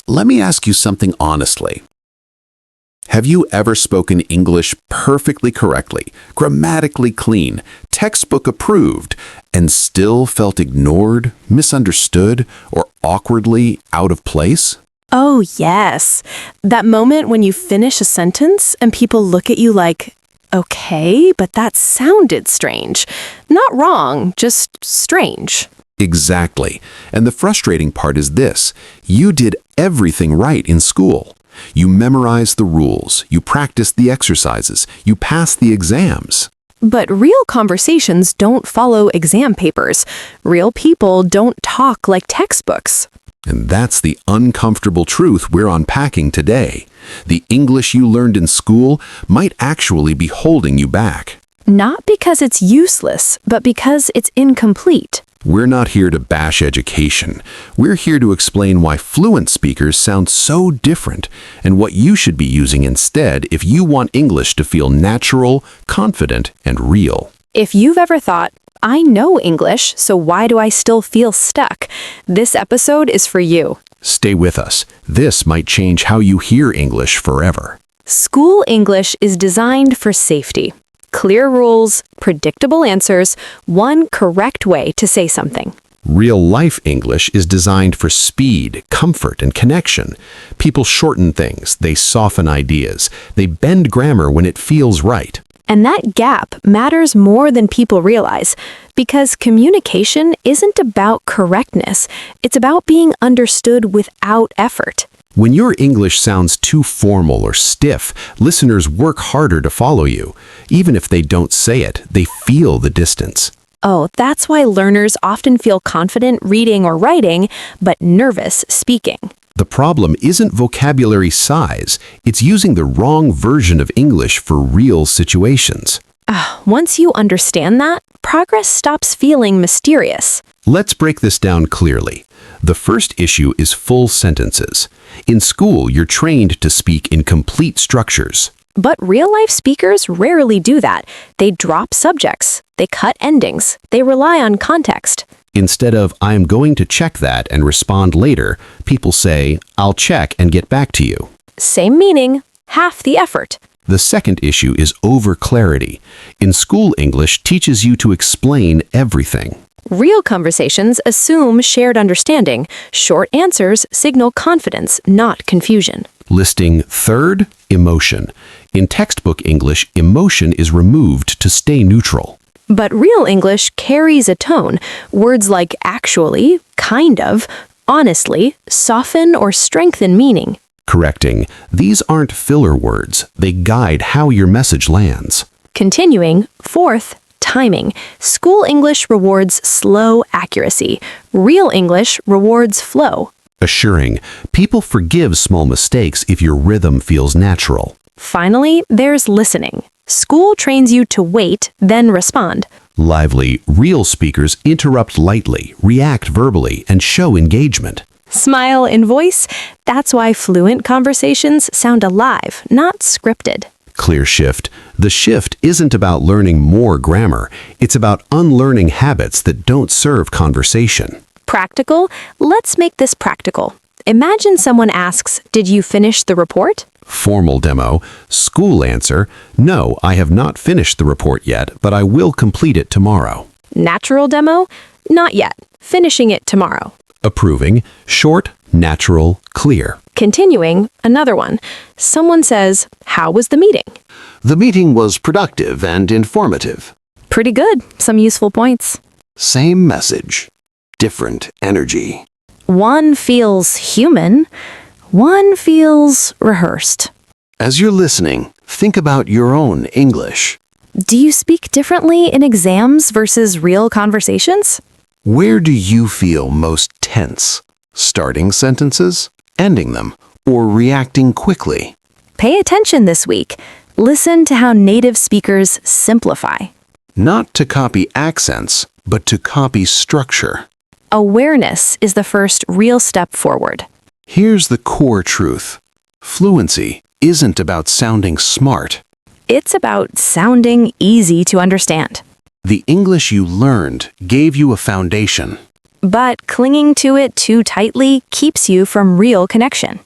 Let me ask you something honestly. Have you ever spoken English perfectly correctly, grammatically clean, textbook approved, and still felt ignored, misunderstood, or awkwardly out of place? Oh, yes. That moment when you finish a sentence and people look at you like, okay, but that sounded strange. Not wrong, just strange. Exactly. And the frustrating part is this. You did everything right in school. You memorized the rules, you practiced the exercises, you passed the exams. But real conversations don't follow exam papers. Real people don't talk like textbooks. And that's the uncomfortable truth we're unpacking today. The English you learned in school might actually be holding you back. Not because it's useless, but because it's incomplete. We're not here to bash education. We're here to explain why fluent speakers sound so different and what you should be using instead if you want English to feel natural, confident, and real. If you've ever thought, I know English, so why do I still feel stuck? This episode is for you. Stay with us. This might change how you hear English forever. School English is designed for safety. Clear rules, predictable answers, one correct way to say something. Real-life English is designed for speed, comfort, and connection. People shorten things, they soften ideas, they bend grammar when it feels right. And that gap matters more than people realize, because communication isn't about correctness, it's about being understood without effort. When your English sounds too formal or stiff, listeners work harder to follow you. Even if they don't say it, they feel the distance. Oh, that's why learners often feel confident reading or writing, but nervous speaking. The problem isn't vocabulary size, it's using the wrong version of English for real situations. Once you understand that, progress stops feeling mysterious. Let's break this down clearly. The first issue is full sentences. In school, you're trained to speak in complete structures. But real-life speakers rarely do that. They drop subjects, they cut endings, they rely on context. Instead of, I'm going to check that and respond later, people say, I'll check and get back to you. Same meaning, half the effort. The second issue is over-clarity. In school, English teaches you to explain everything. Real conversations assume shared understanding. Short answers signal confidence, not confusion. Listing third, emotion. In textbook English, emotion is removed to stay neutral. But real English carries a tone. Words like actually, kind of, honestly, soften or strengthen meaning. Correcting, these aren't filler words. They guide how your message lands. Continuing, fourth, timing. School English rewards slow accuracy. Real English rewards flow. Assuring, people forgive small mistakes if your rhythm feels natural. Finally, there's listening. School trains you to wait, then respond. Lively, real speakers interrupt lightly, react verbally, and show engagement. Smile in voice. That's why fluent conversations sound alive, not scripted. Clear shift. The shift isn't about learning more grammar. It's about unlearning habits that don't serve conversation. Practical? Let's make this practical. Imagine someone asks, did you finish the report? Formal demo. School answer, no, I have not finished the report yet, but I will complete it tomorrow. Natural demo? Not yet. Finishing it tomorrow. Approving, short, natural, clear. Continuing, another one. Someone says, how was the meeting? The meeting was productive and informative. Pretty good. Some useful points. Same message, different energy. One feels human. One feels rehearsed. As you're listening, think about your own English. Do you speak differently in exams versus real conversations? Where do you feel most tense? Starting sentences, ending them, or reacting quickly? Pay attention this week. Listen to how native speakers simplify. Not to copy accents, but to copy structure. Awareness is the first real step forward. Here's the core truth. Fluency isn't about sounding smart. It's about sounding easy to understand. The English you learned gave you a foundation. But clinging to it too tightly keeps you from real connection.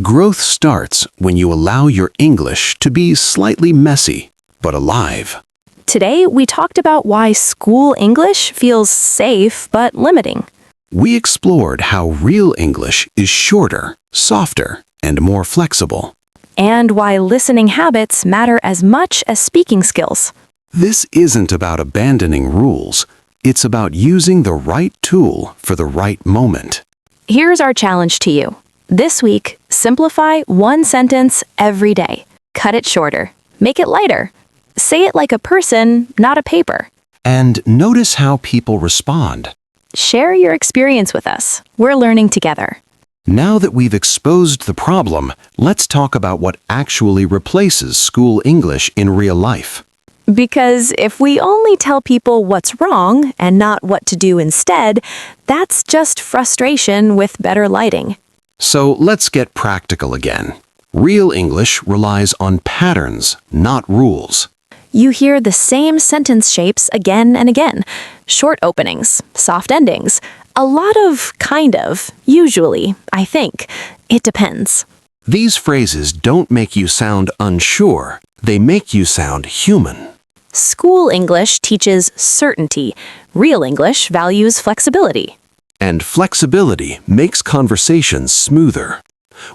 Growth starts when you allow your English to be slightly messy, but alive. Today, we talked about why school English feels safe but limiting. We explored how real English is shorter, softer, and more flexible. And why listening habits matter as much as speaking skills. This isn't about abandoning rules. It's about using the right tool for the right moment. Here's our challenge to you. This week, simplify one sentence every day. Cut it shorter. Make it lighter. Say it like a person, not a paper. And notice how people respond. Share your experience with us. We're learning together. Now that we've exposed the problem, let's talk about what actually replaces school English in real life. Because if we only tell people what's wrong and not what to do instead, that's just frustration with better lighting. So let's get practical again. Real English relies on patterns, not rules. You hear the same sentence shapes again and again. Short openings, soft endings, a lot of kind of, usually, I think. It depends. These phrases don't make you sound unsure. They make you sound human. School English teaches certainty. Real English values flexibility. And flexibility makes conversations smoother.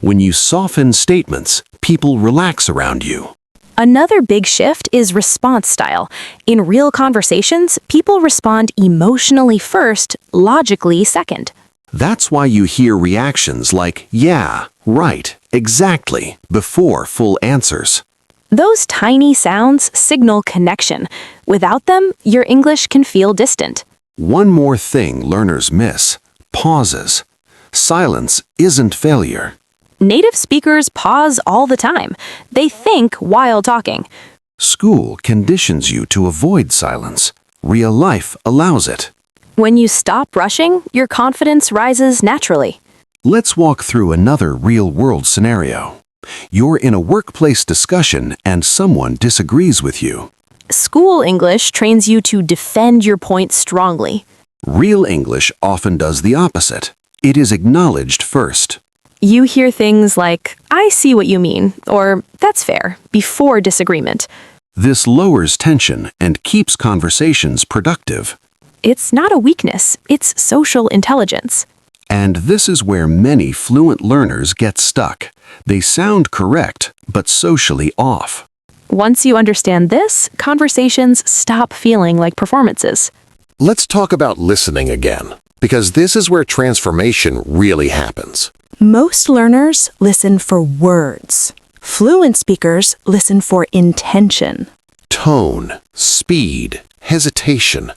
When you soften statements, people relax around you. Another big shift is response style. In real conversations, people respond emotionally first, logically second. That's why you hear reactions like, yeah, right, exactly, before full answers. Those tiny sounds signal connection. Without them, your English can feel distant. One more thing learners miss: pauses. Silence isn't failure. Native speakers pause all the time. They think while talking. School conditions you to avoid silence. Real life allows it. When you stop rushing, your confidence rises naturally. Let's walk through another real-world scenario. You're in a workplace discussion and someone disagrees with you. School English trains you to defend your point strongly. Real English often does the opposite. It is acknowledged first. You hear things like, I see what you mean, or that's fair, before disagreement. This lowers tension and keeps conversations productive. It's not a weakness, it's social intelligence. And this is where many fluent learners get stuck. They sound correct, but socially off. Once you understand this, conversations stop feeling like performances. Let's talk about listening again, because this is where transformation really happens. Most learners listen for words. Fluent speakers listen for intention. Tone, speed, hesitation,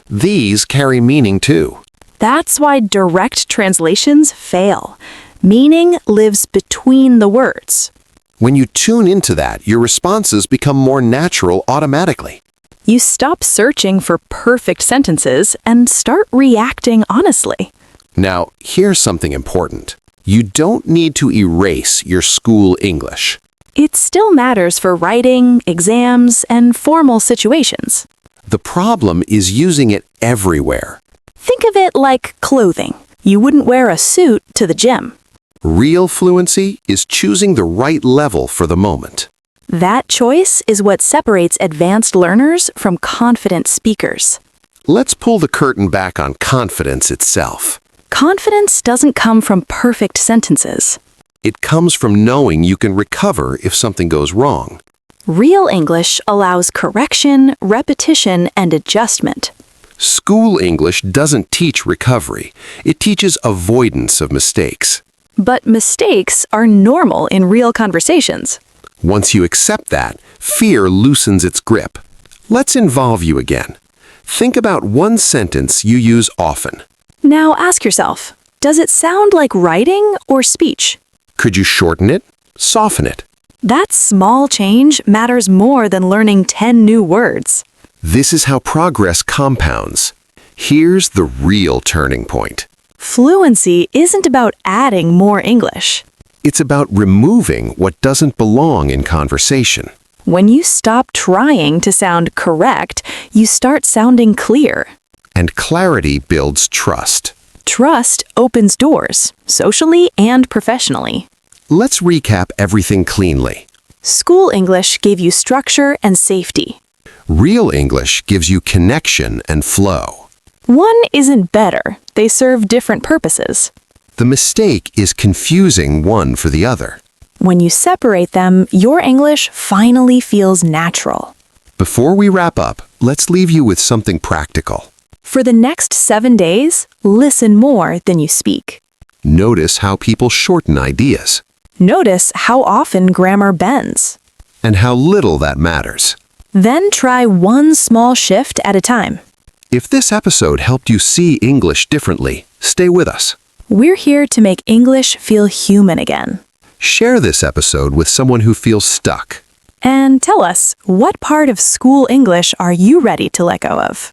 these carry meaning too. That's why direct translations fail. Meaning lives between the words. When you tune into that, your responses become more natural automatically. You stop searching for perfect sentences and start reacting honestly. Now, here's something important. You don't need to erase your school English. It still matters for writing, exams, and formal situations. The problem is using it everywhere. Think of it like clothing. You wouldn't wear a suit to the gym. Real fluency is choosing the right level for the moment. That choice is what separates advanced learners from confident speakers. Let's pull the curtain back on confidence itself. Confidence doesn't come from perfect sentences. It comes from knowing you can recover if something goes wrong. Real English allows correction, repetition, and adjustment. School English doesn't teach recovery. It teaches avoidance of mistakes. But mistakes are normal in real conversations. Once you accept that, fear loosens its grip. Let's involve you again. Think about one sentence you use often. Now ask yourself, does it sound like writing or speech? Could you shorten it? Soften it? That small change matters more than learning 10 new words. This is how progress compounds. Here's the real turning point. Fluency isn't about adding more English. It's about removing what doesn't belong in conversation. When you stop trying to sound correct, you start sounding clear. And clarity builds trust. Trust opens doors, socially and professionally. Let's recap everything cleanly. School English gave you structure and safety. Real English gives you connection and flow. One isn't better, they serve different purposes. The mistake is confusing one for the other. When you separate them, your English finally feels natural. Before we wrap up, let's leave you with something practical. For the next 7 days, listen more than you speak. Notice how people shorten ideas, Notice how often grammar bends. and how little that matters. Then try one small shift at a time. If this episode helped you see English differently, stay with us. We're here to make English feel human again. Share this episode with someone who feels stuck. And tell us, what part of school English are you ready to let go of?